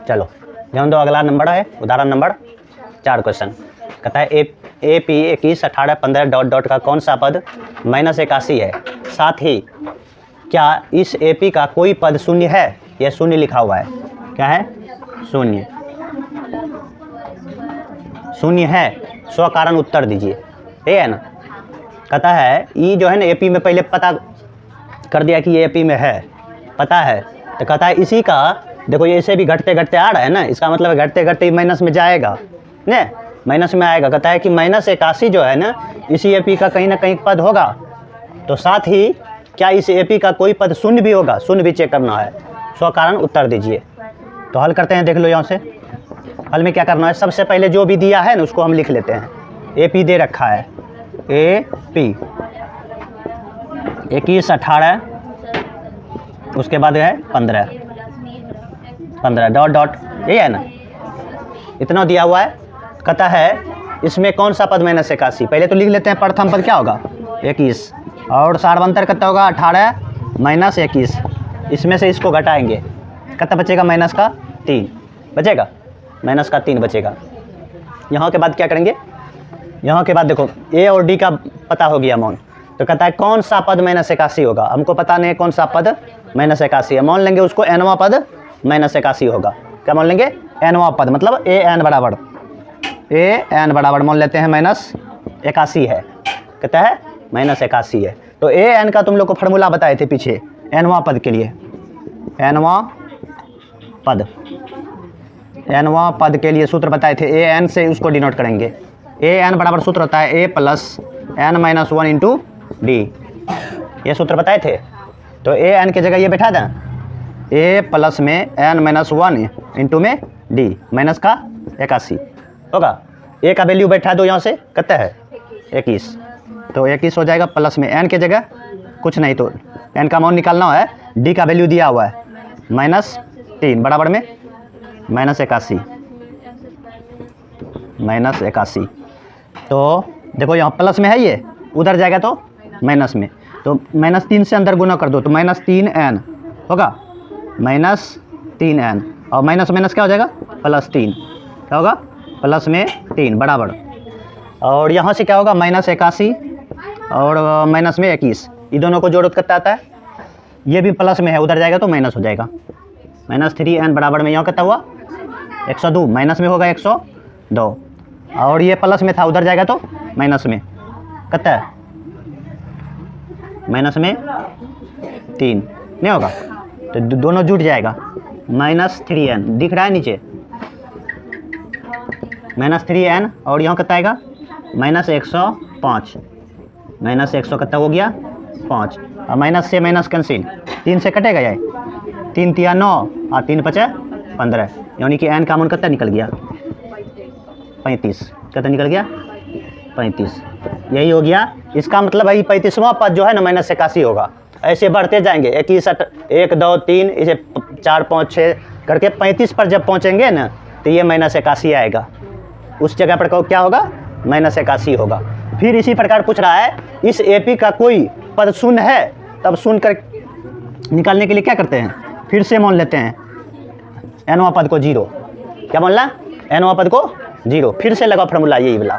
चलो ध्यान दो, अगला नंबर है उदाहरण नंबर 4 क्वेश्चन। कहता है ए पी 21, 18, 15 डॉट डॉट का कौन सा पद -81 है, साथ ही क्या इस ए पी का कोई पद शून्य है। यह शून्य लिखा हुआ है, क्या है शून्य, शून्य है, स्व कारण उत्तर दीजिए, ठीक है ना। कहता है ई जो है ना ए पी में पहले पता कर दिया कि ये ए पी में है, पता है, तो कहता है इसी का देखो ये इसे भी घटते घटते आ रहा है ना, इसका मतलब घटते घटते माइनस में जाएगा ना, माइनस में आएगा। कहता है कि -81 जो है ना इसी ए पी का कहीं ना कहीं पद होगा, तो साथ ही क्या इस ए पी का कोई पद शून्य भी होगा, शून्य भी चेक करना है, स्व कारण उत्तर दीजिए। तो हल करते हैं, देख लो यहाँ से हल में क्या करना है। सबसे पहले जो भी दिया है ना उसको हम लिख लेते हैं। ए पी दे रखा है, ए पी 21, 18, उसके बाद है 15 डॉट डॉट, ये है ना, इतना दिया हुआ है। कहता है इसमें कौन सा पद -81, पहले तो लिख लेते हैं। प्रथम पद क्या होगा 21, और सार्वंतर कितना होगा 18 - 21, इसमें से इसको घटाएंगे, कितना बचेगा -3 बचेगा, -3 बचेगा। यहाँ के बाद क्या करेंगे, यहाँ के बाद देखो ए और डी का पता हो गया मान, तो कहता है कौन सा पद -81 होगा, हमको पता नहीं है कौन सा पद -81 है, मान लेंगे उसको nवां पद -81 होगा। क्या मान लेंगे, nवां पद, मतलब an बराबर मान लेते हैं -81 है, कहता है -81 है। तो an का तुम लोग को फार्मूला बताए थे पीछे, nवां पद के लिए, nवां पद के लिए सूत्र बताए थे, an से उसको डिनोट करेंगे। an बराबर सूत्र होता है a + n-1 इंटू डी, ये सूत्र बताए थे। तो an की जगह ये बैठा दें, a प्लस में n-1 इंटू में d माइनस का 81 होगा। a का वैल्यू बैठा दो यहाँ से, कितना है 21, तो 21 हो जाएगा, प्लस में n की जगह कुछ नहीं तो n का मान निकालना है, d का वैल्यू दिया हुआ है -3 बराबर में -81 तो देखो यहाँ प्लस में है, ये उधर जाएगा तो माइनस में, तो -3 से अंदर गुना कर दो तो -3n होगा, -3n, और माइनस माइनस क्या हो जाएगा +3, क्या होगा प्लस में 3 बराबर, और यहाँ से क्या होगा -81 और माइनस में 21, ये दोनों को जोड़ कितना आता है, ये भी प्लस में है, उधर जाएगा तो माइनस हो जाएगा, -3n बराबर में यहाँ कितना हुआ 102, माइनस में होगा 102, और ये प्लस में था, उधर जाएगा तो माइनस में, कितना है माइनस में 3 नहीं होगा, तो दोनों जुट जाएगा, -3n दिख रहा है नीचे, -3n, और यहाँ कितना आएगा -105, -100 कितना हो गया 5, और माइनस से माइनस कैंसिल, 3 से कटेगा ये, 3 × 9 और 3 × 5 = 15, यानी कि n का मान कितना निकल गया 35, कितना निकल गया 35, यही हो गया। इसका मतलब है 35वां पद जो है ना -81 होगा। ऐसे बढ़ते जाएंगे, 21, 1, 2, 3, इसे 4, 5, 6 करके 35 पर जब पहुंचेंगे ना तो ये -81 आएगा, उस जगह पर क्या होगा -81 होगा। फिर इसी प्रकार पूछ रहा है इस एपी का कोई पद शून्य है, तब शून्य कर निकालने के लिए क्या करते हैं, फिर से मान लेते हैं nवां पद को 0, क्या मान ला nवां पद को 0, फिर से लगा फार्मूला यही वाला,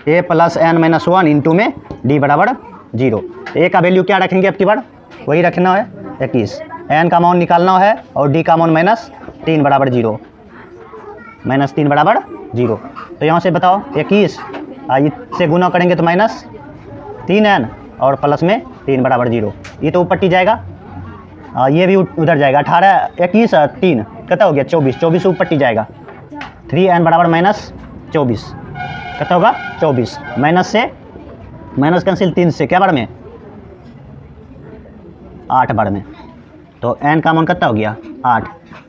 a + n-1 इंटू में d बराबर 0। a का वैल्यू क्या रखेंगे, अब की बार वही रखना है 21, n का मान निकालना है, और d का मान -3 बराबर 0, -3 बराबर 0। तो यहाँ से बताओ 21 इससे गुना करेंगे तो -3n और प्लस में 3 बराबर 0, ये तो ऊपर टी जाएगा, ये भी उधर जाएगा, 18, 21, 3 कितना हो गया 24, 24 ऊपर टी जाएगा, 3n बराबर -24 कितना होगा 24, माइनस से माइनस कैंसिल, 3 से क्या बार में 8 बार में, तो n का मान कितना हो गया 8।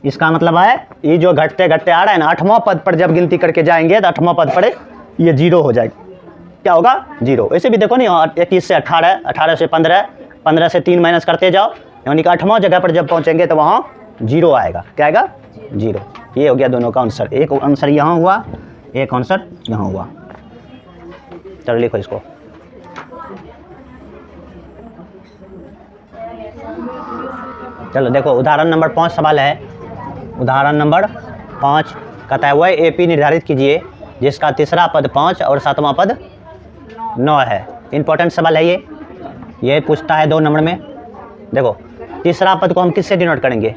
इसका मतलब है ये जो घटते घटते आ रहा है ना, 8वां पद पर जब गिनती करके जाएंगे तो 8वां पद पर ये 0 हो जाएगा, क्या होगा 0। ऐसे भी देखो नहीं, 21 से 18, 18 से 15, 15 से 3 माइनस करते जाओ, यानी कि 8वां जगह पर जब पहुंचेंगे तो वहाँ 0 आएगा, क्या आएगा 0। ये हो गया दोनों का आंसर, एक आंसर यहाँ हुआ, एक आंसर यहाँ हुआ। चलो लिखो इसको। चलो देखो उदाहरण नंबर 5 सवाल है। उदाहरण नंबर 5 कहता है वह ए पी निर्धारित कीजिए जिसका तीसरा पद 5 और सातवां पद 9 है। इंपॉर्टेंट सवाल है ये पूछता है 2 नंबर में। देखो तीसरा पद को हम किससे डिनोट करेंगे?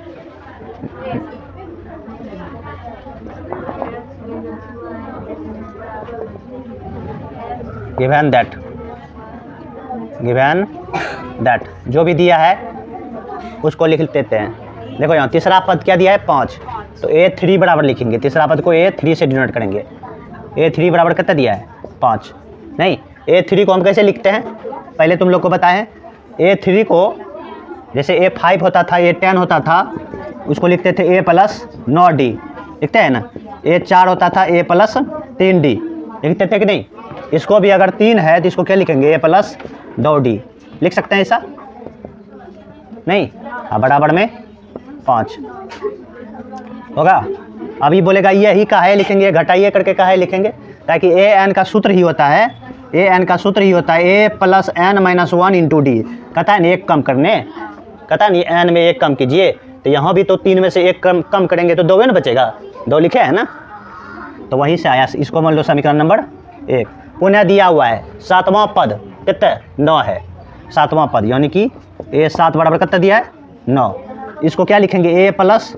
गिवन दैट जो भी दिया है उसको लिख देते हैं। देखो यहाँ तीसरा पद क्या दिया है 5, तो A3 बराबर लिखेंगे। तीसरा पद को A3 से डिनोट करेंगे। A3 बराबर कितना दिया है 5। नहीं, A3 को हम कैसे लिखते हैं पहले तुम लोग को बताए हैं। A3 को जैसे A5 होता था, A10 होता था, उसको लिखते थे A प्लस 9D, लिखते हैं ना। A4 होता था A प्लस 3D, लिखते थे कि नहीं। इसको भी अगर 3 है तो इसको क्या लिखेंगे? A प्लस 2D लिख सकते हैं ऐसा? नहीं, हाँ बराबर में 5 होगा। अभी बोलेगा यही का है लिखेंगे, घटाइए करके का है लिखेंगे, ताकि AN का सूत्र ही होता है, AN का सूत्र ही होता है A plus N minus 1 into D। कहता है ना एक कम करने, कहता है नहीं N में एक कम कीजिए, तो यहाँ भी तो 3 में से एक कम करेंगे तो 2 न बचेगा, 2 लिखे है ना, तो वहीं से आया। इसको मान लो समीकरण नंबर 1। पुनः दिया हुआ है सातवां पद कितना 9 है, सातवां पद यानी कि A7 बराबर कितना दिया है 9। इसको क्या लिखेंगे? A प्लस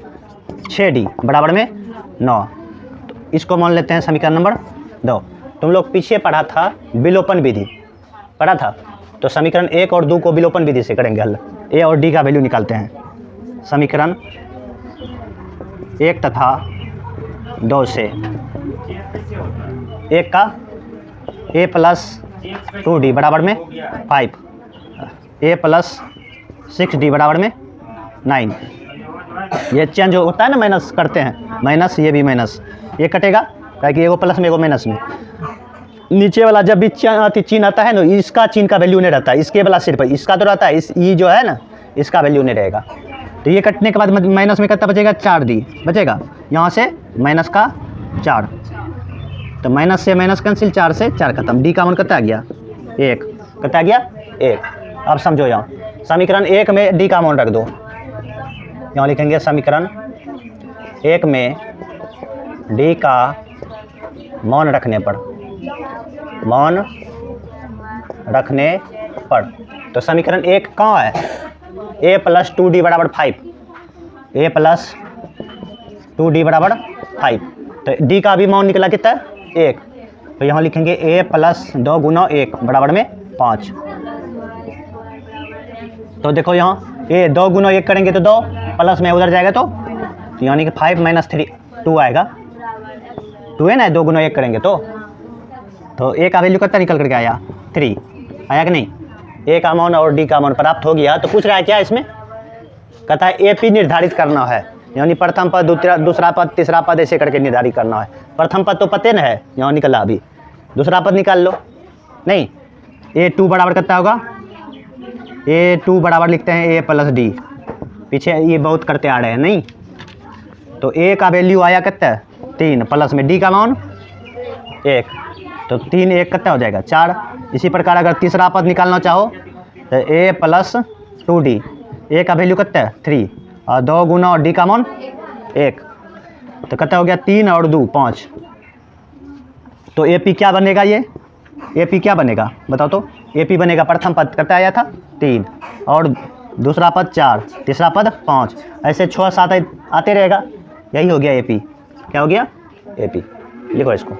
6D बराबर में 9। तो इसको मान लेते हैं समीकरण नंबर 2। तुम लोग पीछे पढ़ा था विलोपन विधि, पढ़ा था, तो समीकरण 1 और 2 को विलोपन विधि से करेंगे हल। A और D का वैल्यू निकालते हैं। समीकरण 1 तथा 2 से 1 का A प्लस 2D बराबर में 5, A प्लस 6D बराबर में 9। ये चेंज होता है ना, माइनस करते हैं, माइनस, ये भी माइनस, ये कटेगा ताकि एगो प्लस में एगो माइनस में। नीचे वाला जब भी चिन्ह आता है ना, इसका चिन्ह का वैल्यू नहीं रहता, इसके वाला सिर्फ इसका तो रहता है, इस ई जो है ना इसका वैल्यू नहीं रहेगा। तो ये कटने के बाद माइनस में कितना बचेगा? 4D बचेगा, यहाँ से माइनस का 4, तो माइनस से माइनस कैंसिल, 4 से 4 खत्म। D का मान कितना आ गया 1, कितना आ गया 1। अब समझो यहाँ समीकरण 1 में D का मान रख दो, यहाँ लिखेंगे समीकरण 1 में D का मान रखने पर, तो समीकरण 1 कहाँ है? A प्लस 2D बराबर 5, A प्लस 2D बराबर 5, तो D का भी मान निकला कितना 1, तो यहाँ लिखेंगे A प्लस 2 गुना 1 बराबर में 5। तो देखो यहाँ A 2 गुना 1 करेंगे तो 2 प्लस में उधर जाएगा, तो यानी कि 5 माइनस 3 2 आएगा, 2 है ना, 2 गुना 1 करेंगे तो A का वैल्यू कितना निकल करके आया 3 आया कि नहीं। A का मान और D का मान प्राप्त हो गया। तो पूछ रहा है क्या इसमें? कहता है AP निर्धारित करना है, यानी प्रथम पद, दूसरा पद, तीसरा पद ऐसे करके निर्धारित करना है। प्रथम पद तो पते न है, यहाँ निकला, अभी दूसरा पद निकाल लो। नहीं, A2 बराबर कितना होगा? A2 बराबर लिखते हैं A प्लस D, पीछे ये बहुत करते आ रहे हैं नहीं, तो A का वैल्यू आया कितना 3, प्लस में D का मान 1, तो 3 1 कितना हो जाएगा 4। इसी प्रकार अगर तीसरा पद निकालना चाहो तो A प्लस 2D, A का वैल्यू कितना 3 और 2 गुना और D का मान 1, तो कितना हो गया 3 और 2 5। तो AP क्या बनेगा? ये AP क्या बनेगा बताओ तो? AP बनेगा प्रथम पद कितना आया था 3 और दूसरा पद 4, तीसरा पद 5, ऐसे 6 7 आते रहेगा, यही हो गया AP। क्या हो गया AP? लिखो इसको।